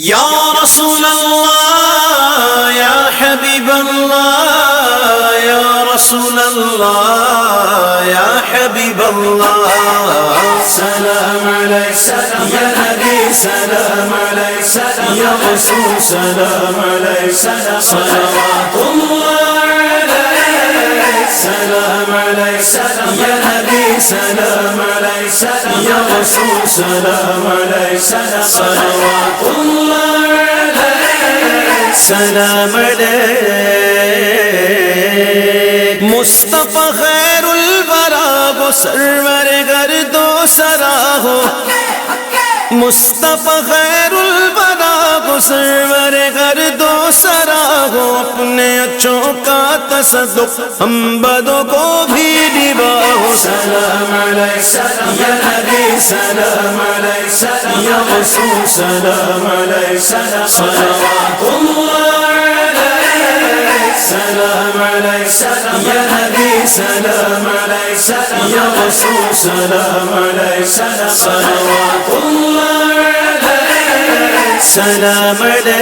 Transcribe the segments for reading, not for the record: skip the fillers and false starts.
یا رسول اللہ یا حبیب اللہ یا رسول اللہ یا حبیب اللہ سلام علیک یا نبی سلام علیک یا رسول سلام علیک صلوات اللہ علیک سلام علیک یا نبی سلام علیک یا رسول سلام علیک صلوات اللہ علیک سلام علیک مصطفیٰ خیر الورا وہ سرور گرد و سرا ہو مصطفیٰ خیر الورا وہ سرور گرد و سرا ہو اپنے اچھوں کا تصدق ہم بدوں کو بھی نبا ہو سلام علیک یا نبی سلام علیک یا رسول سلام علیک صلوات اللہ علیک سلام علیک یا نبی سلام علیک یا رسول سلام علیک صلوات اللہ علیک سلام علیک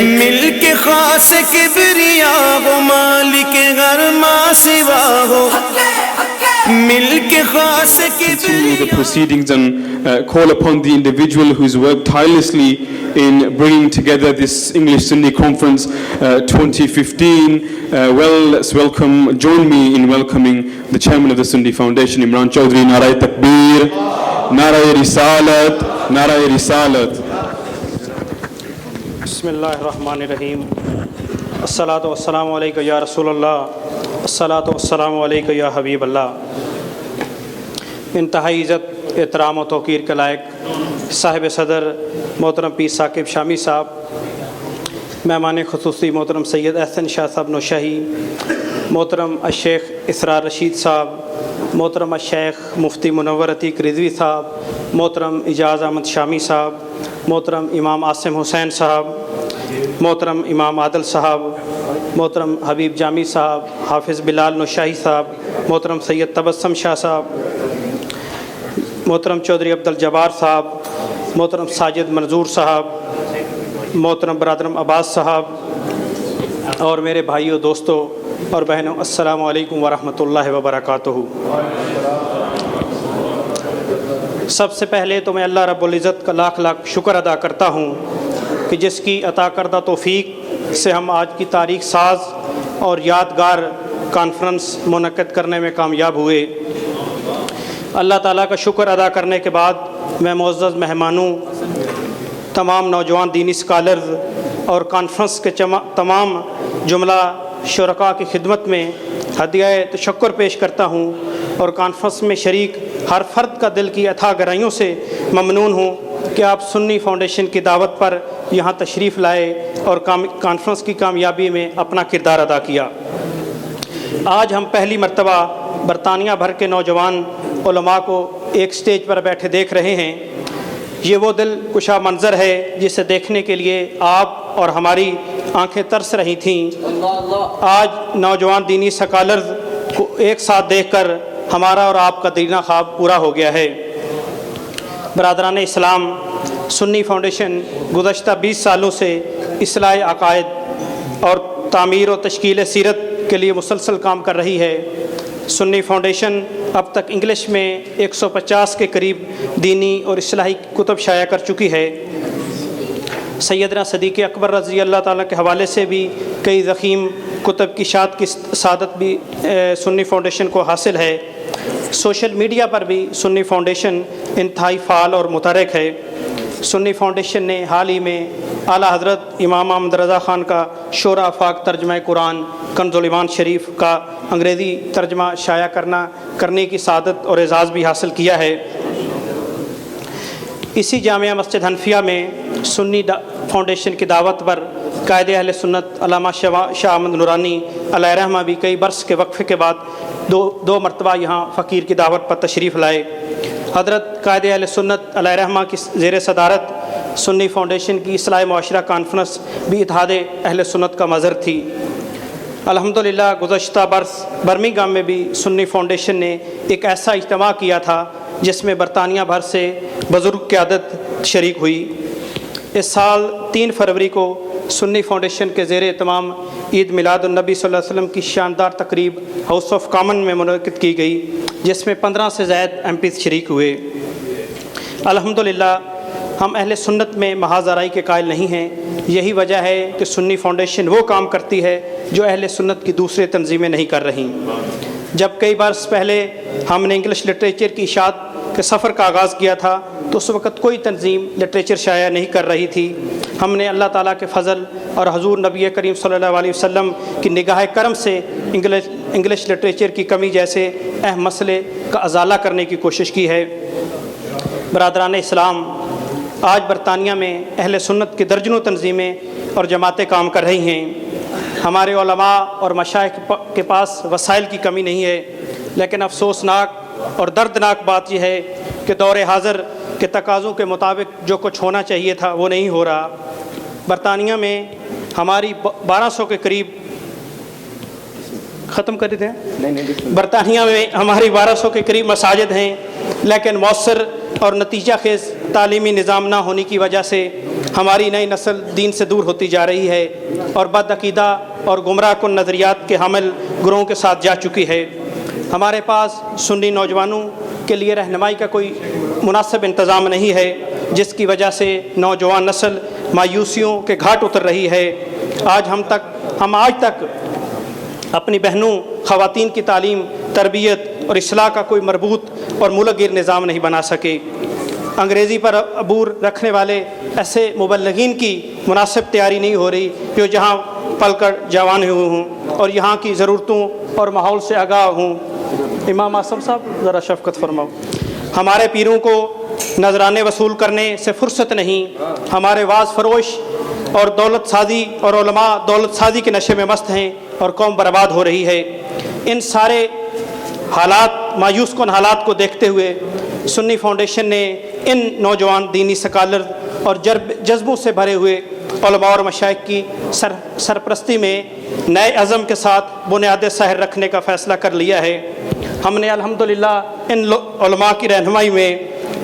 ملک خاص کبریا ہو مالک گھر ما سوا ہو ملک خاص to the proceedings and call upon the individual who's worked tirelessly in bringing together this English Sunni Conference 2015. Let's join me in welcoming the chairman of the Sunni Foundation, Imran Chaudhry. Narai Takbir, Narai Risalat, Narai Risalat. Bismillahirrahmanirrahim. As-salatu was-salamu alayka ya Rasulullah. As-salatu was-salamu alayka ya Habib Allah. انتہائی عزت احترام و توقیر کے لائق صاحب صدر محترم پیر ثاقب شامی صاحب، مہمان خصوصی محترم سید احسن شاہ صاحب نوشاہی، محترم الشیخ اسرار رشید صاحب، محترم الشیخ مفتی منور عتیق رضوی صاحب، محترم اجاز احمد شامی صاحب، محترم امام عاصم حسین صاحب، محترم امام عادل صاحب، محترم حبیب جامی صاحب، حافظ بلال نوشاہی صاحب، محترم سید تبسم شاہ صاحب، محترم چودھری عبدالجبار صاحب، محترم ساجد منظور صاحب، محترم برادرم عباس صاحب، اور میرے بھائیوں دوستوں اور بہنوں، السلام علیکم ورحمۃ اللہ وبرکاتہ۔ سب سے پہلے تو میں اللہ رب العزت کا لاکھ لاکھ شکر ادا کرتا ہوں کہ جس کی عطا کردہ توفیق سے ہم آج کی تاریخ ساز اور یادگار کانفرنس منعقد کرنے میں کامیاب ہوئے۔ اللہ تعالیٰ کا شکر ادا کرنے کے بعد میں معزز مہمانوں، تمام نوجوان دینی اسکالرز اور کانفرنس کے تمام جملہ شرکاء کی خدمت میں ہدیہ تشکر پیش کرتا ہوں اور کانفرنس میں شریک ہر فرد کا دل کی اتھاہ گہرائیوں سے ممنون ہوں کہ آپ سنی فاؤنڈیشن کی دعوت پر یہاں تشریف لائے اور کانفرنس کی کامیابی میں اپنا کردار ادا کیا۔ آج ہم پہلی مرتبہ برطانیہ بھر کے نوجوان علماء کو ایک سٹیج پر بیٹھے دیکھ رہے ہیں۔ یہ وہ دل کشا منظر ہے جسے دیکھنے کے لیے آپ اور ہماری آنکھیں ترس رہی تھیں۔ آج نوجوان دینی اسکالرز کو ایک ساتھ دیکھ کر ہمارا اور آپ کا دیرینہ خواب پورا ہو گیا ہے۔ برادران اسلام، سنی فاؤنڈیشن گزشتہ 20 سالوں سے اصلاح عقائد اور تعمیر و تشکیل سیرت کے لیے مسلسل کام کر رہی ہے۔ سنی فاؤنڈیشن اب تک انگلش میں 150 کے قریب دینی اور اصلاحی کتب شائع کر چکی ہے۔ سیدنا صدیق اکبر رضی اللہ تعالیٰ کے حوالے سے بھی کئی ضخیم کتب کی اشاعت کی سعادت بھی سنی فاؤنڈیشن کو حاصل ہے۔ سوشل میڈیا پر بھی سنی فاؤنڈیشن انتہائی فعال اور متحرک ہے۔ سنی فاؤنڈیشن نے حال ہی میں اعلیٰ حضرت امام احمد رضا خان کا شورا آفاق ترجمہ قرآن کنز الایمان شریف کا انگریزی ترجمہ شائع کرنے کی سعادت اور اعزاز بھی حاصل کیا ہے۔ اسی جامعہ مسجد حنفیہ میں سنی فاؤنڈیشن کی دعوت پر قائد اہل سنت علامہ شاہ احمد نورانی علیہ رحمہ بھی کئی برس کے وقفے کے بعد دو مرتبہ یہاں فقیر کی دعوت پر تشریف لائے۔ حضرت قائد اہل سنت علیہ رحمہ کی زیر صدارت سنی فاؤنڈیشن کی اصلاح معاشرہ کانفرنس بھی اتحاد اہل سنت کا مظہر تھی۔ الحمدللہ گزشتہ برس برمنگھم میں بھی سنی فاؤنڈیشن نے ایک ایسا اجتماع کیا تھا جس میں برطانیہ بھر سے بزرگ قیادت شریک ہوئی۔ اس سال 3 فروری کو سنی فاؤنڈیشن کے زیر اہتمام عید میلاد النبی صلی اللہ علیہ وسلم کی شاندار تقریب ہاؤس آف کامن میں منعقد کی گئی، جس میں 15 سے زائد MPs شریک ہوئے۔ الحمدللہ ہم اہل سنت میں محاذ آرائی کے قائل نہیں ہیں۔ یہی وجہ ہے کہ سنی فاؤنڈیشن وہ کام کرتی ہے جو اہل سنت کی دوسرے تنظیمیں نہیں کر رہیں۔ جب کئی برس پہلے ہم نے انگلش لٹریچر کی اشاعت کے سفر کا آغاز کیا تھا تو اس وقت کوئی تنظیم لٹریچر شائع نہیں کر رہی تھی۔ ہم نے اللہ تعالیٰ کے فضل اور حضور نبی کریم صلی اللہ علیہ وسلم کی نگاہ کرم سے انگلش لٹریچر کی کمی جیسے اہم مسئلے کا ازالہ کرنے کی کوشش کی ہے۔ برادران اسلام، آج برطانیہ میں اہل سنت کی درجنوں تنظیمیں اور جماعتیں کام کر رہی ہیں۔ ہمارے علماء اور مشائخ کے پاس وسائل کی کمی نہیں ہے، لیکن افسوسناک اور دردناک بات یہ ہے کہ دور حاضر کے تقاضوں کے مطابق جو کچھ ہونا چاہیے تھا وہ نہیں ہو رہا۔ برطانیہ میں ہماری 1200 کے قریب ختم کر دیتے ہیں برطانیہ میں ہماری 1200 کے قریب مساجد ہیں، لیکن مؤثر اور نتیجہ خیز تعلیمی نظام نہ ہونے کی وجہ سے ہماری نئی نسل دین سے دور ہوتی جا رہی ہے اور بدعقیدہ اور گمراہ کن نظریات کے حامل گروہوں کے ساتھ جا چکی ہے۔ ہمارے پاس سنی نوجوانوں کے لیے رہنمائی کا کوئی مناسب انتظام نہیں ہے، جس کی وجہ سے نوجوان نسل مایوسیوں کے گھاٹ اتر رہی ہے۔ ہم آج تک اپنی بہنوں خواتین کی تعلیم، تربیت اور اصلاح کا کوئی مربوط اور ملغیر نظام نہیں بنا سکے۔ انگریزی پر عبور رکھنے والے ایسے مبلغین کی مناسب تیاری نہیں ہو رہی جو جہاں پل کر جوان ہوئے ہوں اور یہاں کی ضرورتوں اور ماحول سے آگاہ ہوں۔ امام اعظم صاحب ذرا شفقت فرماؤ۔ ہمارے پیروں کو نذرانے وصول کرنے سے فرصت نہیں۔ ہمارے واعظ فروش اور دولت سازی اور علماء دولت سازی کے نشے میں مست ہیں اور قوم برباد ہو رہی ہے۔ ان سارے حالات، مایوس کن حالات کو دیکھتے ہوئے سنی فاؤنڈیشن نے ان نوجوان دینی سکالر اور جذبوں سے بھرے ہوئے علماء اور مشائخ کی سرپرستی میں نئے عزم کے ساتھ بنیاد سحر رکھنے کا فیصلہ کر لیا ہے۔ ہم نے الحمدللہ ان علماء کی رہنمائی میں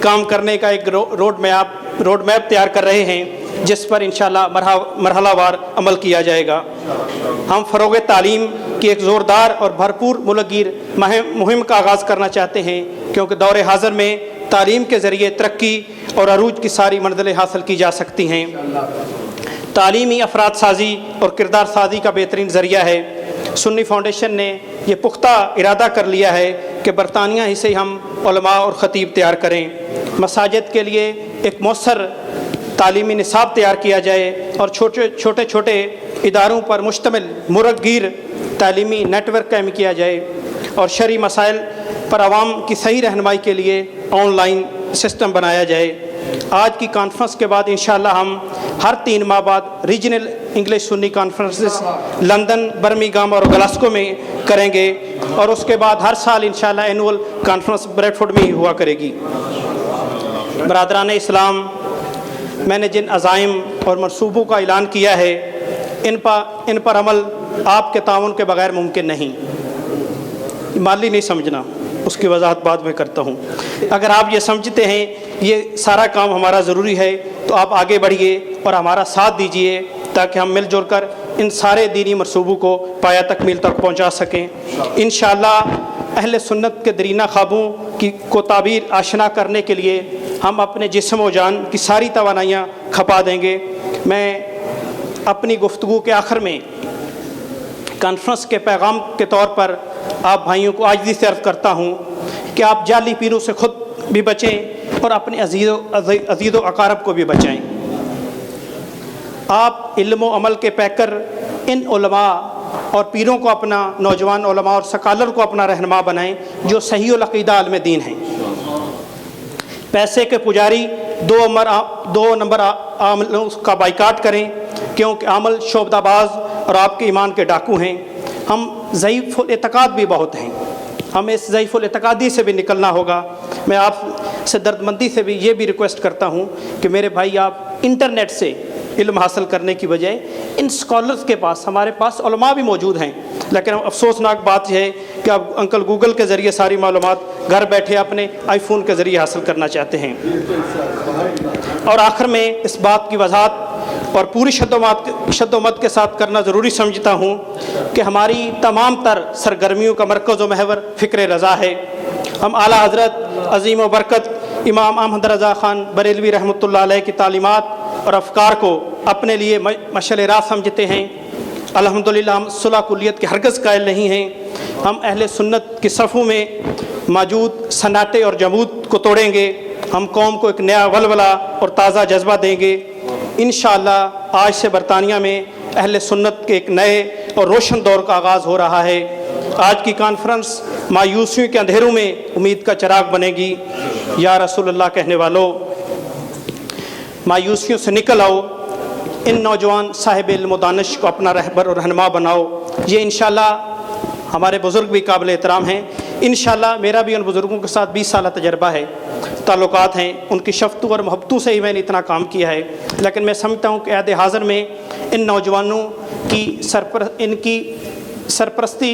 کام کرنے کا ایک روڈ میپ تیار کر رہے ہیں، جس پر انشاءاللہ مرحلہ وار عمل کیا جائے گا۔ ہم فروغ تعلیم کی ایک زوردار اور بھرپور ملغیر مہم کا آغاز کرنا چاہتے ہیں، کیونکہ دور حاضر میں تعلیم کے ذریعے ترقی اور عروج کی ساری منزلیں حاصل کی جا سکتی ہیں۔ تعلیمی افراد سازی اور کردار سازی کا بہترین ذریعہ ہے۔ سنی فاؤنڈیشن نے یہ پختہ ارادہ کر لیا ہے کہ برطانیہ ہی سے ہم علماء اور خطیب تیار کریں۔ مساجد کے لیے ایک مؤثر تعلیمی نصاب تیار کیا جائے اور چھوٹے اداروں پر مشتمل مرغیر تعلیمی نیٹ ورک قائم کیا جائے اور شرعی مسائل پر عوام کی صحیح رہنمائی کے لیے آن لائن سسٹم بنایا جائے۔ آج کی کانفرنس کے بعد انشاءاللہ ہم ہر 3 ماہ بعد ریجنل انگلش سنی کانفرنسز لندن، برمنگھم اور گلاسکو میں کریں گے، اور اس کے بعد ہر سال انشاءاللہ اینول کانفرنس بریڈ فورڈ میں ہی ہوا کرے گی۔ برادران اسلام، میں نے جن عزائم اور منصوبوں کا اعلان کیا ہے ان پر عمل آپ کے تعاون کے بغیر ممکن نہیں۔ مالی نہیں سمجھنا، اس کی وضاحت بعد میں کرتا ہوں۔ اگر آپ یہ سمجھتے ہیں یہ سارا کام ہمارا ضروری ہے تو آپ آگے بڑھیے اور ہمارا ساتھ دیجیے تاکہ ہم مل جل کر ان سارے دینی منصوبوں کو پایہ تکمیل تک پہنچا سکیں۔ انشاءاللہ اہل سنت کے درینہ خوابوں کو تعبیر آشنا کرنے کے لیے ہم اپنے جسم و جان کی ساری توانائیاں کھپا دیں گے۔ میں اپنی گفتگو کے آخر میں کانفرنس کے پیغام کے طور پر آپ بھائیوں کو عاجزی سے عرض کرتا ہوں کہ آپ جعلی پیروں سے خود بھی بچیں اور اپنے عزیز و اقارب کو بھی بچائیں۔ آپ علم و عمل کے پیکر ان علماء اور پیروں کو اپنا، نوجوان علماء اور سکالر کو اپنا رہنما بنائیں جو صحیح العقیدہ عالم دین ہیں۔ پیسے کے پجاری 2 نمبر عاملوں کا بائیکاٹ کریں، کیونکہ عامل شعبدہ باز اور آپ کے ایمان کے ڈاکو ہیں۔ ہم ضعیف الاعتقاد بھی بہت ہیں، ہمیں اس ضعیف الاعتقادی سے بھی نکلنا ہوگا۔ میں آپ سے دردمندی سے بھی یہ بھی ریکویسٹ کرتا ہوں کہ میرے بھائی آپ انٹرنیٹ سے علم حاصل کرنے کی بجائے ان اسکالرس کے پاس، ہمارے پاس علماء بھی موجود ہیں، لیکن افسوسناک بات یہ ہے کہ اب انکل گوگل کے ذریعے ساری معلومات گھر بیٹھے اپنے آئی فون کے ذریعے حاصل کرنا چاہتے ہیں۔ اور آخر میں اس بات کی وضاحت اور پوری شد و مت کے ساتھ کرنا ضروری سمجھتا ہوں کہ ہماری تمام تر سرگرمیوں کا مرکز و محور فکر رضا ہے۔ ہم اعلیٰ حضرت عظیم و برکت امام احمد رضا خان بریلوی رحمۃ اللہ علیہ کی تعلیمات اور افکار کو اپنے لیے مشعل راہ سمجھتے ہیں۔ الحمدللہ ہم صلح کلیت کے ہرگز قائل نہیں ہیں۔ ہم اہل سنت کی صفوں میں موجود سناٹے اور جمود کو توڑیں گے، ہم قوم کو ایک نیا ولولہ اور تازہ جذبہ دیں گے۔ انشاءاللہ آج سے برطانیہ میں اہل سنت کے ایک نئے اور روشن دور کا آغاز ہو رہا ہے۔ آج کی کانفرنس مایوسیوں کے اندھیروں میں امید کا چراغ بنے گی۔ یا رسول اللہ کہنے والوں، مایوسیوں سے نکل آؤ، ان نوجوان صاحب علم و دانش کو اپنا رہبر اور رہنما بناؤ۔ یہ انشاءاللہ ہمارے بزرگ بھی قابل احترام ہیں۔ انشاءاللہ میرا بھی ان بزرگوں کے ساتھ 20 سالہ تجربہ ہے، تعلقات ہیں، ان کی شفتوں اور محبتوں سے ہی میں نے اتنا کام کیا ہے۔ لیکن میں سمجھتا ہوں کہ عہد حاضر میں ان نوجوانوں کی سرپرستی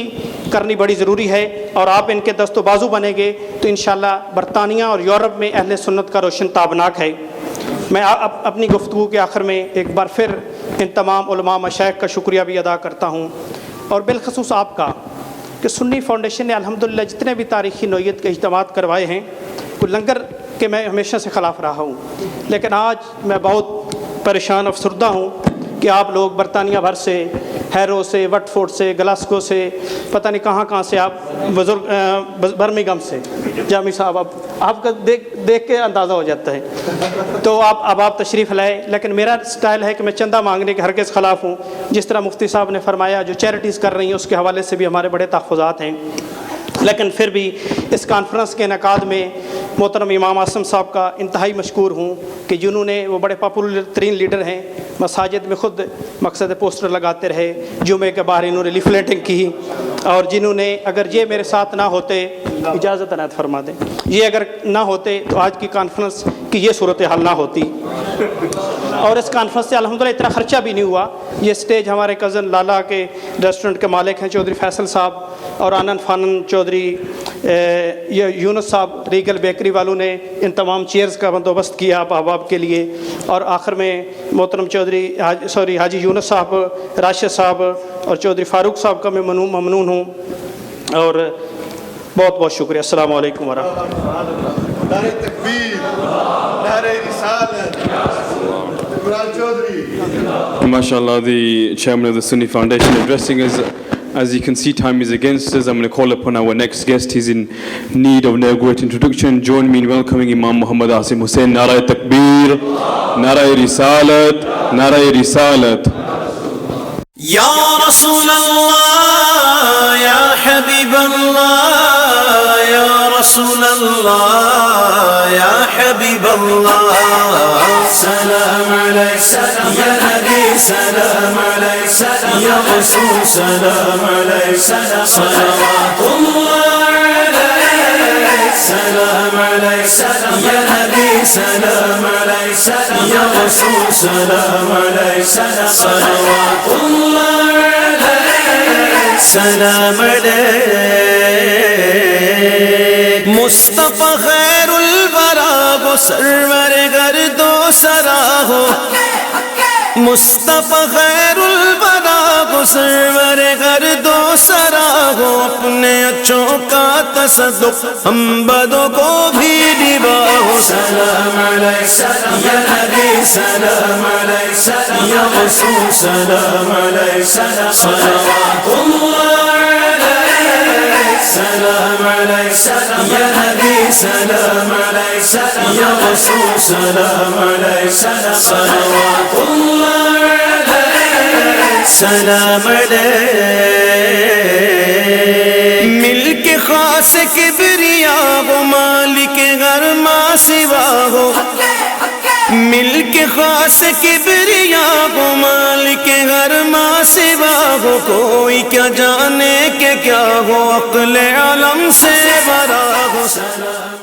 کرنی بڑی ضروری ہے، اور آپ ان کے دست و بازو بنیں گے تو انشاءاللہ برطانیہ اور یورپ میں اہل سنت کا روشن تابناک ہے۔ میں اپنی گفتگو کے آخر میں ایک بار پھر ان تمام علماء مشائخ کا شکریہ بھی ادا کرتا ہوں، اور بالخصوص آپ کا کہ سنی فاؤنڈیشن نے الحمدللہ جتنے بھی تاریخی نوعیت کے اجتماعات کروائے ہیں، کوئی لنگر کے میں ہمیشہ سے خلاف رہا ہوں، لیکن آج میں بہت پریشان افسردہ ہوں کہ آپ لوگ برطانیہ بھر سے، ہیرو سے، وٹ فورڈ سے، گلاسکو سے، پتہ نہیں کہاں سے آپ برمنگھم سے، جامی صاحب آپ کا دیکھ کے اندازہ ہو جاتا ہے، تو آپ تشریف لائے۔ لیکن میرا سٹائل ہے کہ میں چندہ مانگنے کے ہرگز خلاف ہوں۔ جس طرح مفتی صاحب نے فرمایا جو چیریٹیز کر رہی ہیں اس کے حوالے سے بھی ہمارے بڑے تحفظات ہیں، لیکن پھر بھی اس کانفرنس کے انعقاد میں محترم امام اعظم صاحب کا انتہائی مشکور ہوں کہ جنہوں نے، وہ بڑے پاپولر ترین لیڈر ہیں، مساجد میں خود مقصد پوسٹر لگاتے رہے، جمعے کے باہر انہوں نے لیفلیٹنگ کی، اور جنہوں نے، اگر یہ میرے ساتھ نہ ہوتے، اجازت عنایت فرما دیں، یہ اگر نہ ہوتے تو آج کی کانفرنس کی یہ صورتحال نہ ہوتی۔ اور اس کانفرنس سے الحمدللہ اتنا خرچہ بھی نہیں ہوا۔ یہ سٹیج ہمارے کزن لالا کے ریسٹورنٹ کے مالک ہیں چودھری فیصل صاحب، اور آنند فانند چودھری یونس صاحب ریگل بیکری والوں نے ان تمام چیئرز کا بندوبست کیا آپ احباب کے لیے، اور آخر میں محترم حاجی یونس صاحب، راشد صاحب اور چودھری فاروق صاحب کا میں ممنون ہوں، اور بہت بہت شکریہ۔ السلام علیکم ورحمۃ اللہ۔ نعرہ تکبیر، نعرہ رسالت، Imran Chaudhry. MashaAllah, the chairman of the Sunni Foundation addressing us. As you can see, time is against us. I'm going to call upon our next guest. He's in need of no great introduction. Join me in welcoming Imam Muhammad Asim Hussain. Nara Takbir, Nara Risalat, Nara Risalat. Ya Rasulallah, Ya Habiballah, Ya Rasulallah, Ya Habiballah. Salam alayka, Ya Nabi, salam alayka, Ya Rasul, salam alayka, salawatullah alayka, salam alayka, Ya Nabi, salam alayka, Ya Rasul, salam alayka, salawatullah alayka, salam alayka. Mustafa khairul wara go sarwar gardo sara ho, مصطفیٰ خیر الورا کو سرور گردو سرا ہو، اپنے اچھوں کا تصدق ہم بدوں کو بھی نبا ہو۔ سلام علیکہ یا نبی، سلام علیکہ یا رسول، سلام علیکہ، صلوات اللہ علیکہ، سلام علیکہ یا نبی، سلام علیکہ یا رسول، سلام علیکہ، صلوات اللہ سلام علیہ۔ ملک خاص کبریا ہو، مالک گھر ما سوا ہو، ملک خاص کبریا ہو، مالک گھر ما سوا ہو، کوئی کیا جانے کہ کیا ہو، عقل عالم سے برا ہو۔ سلام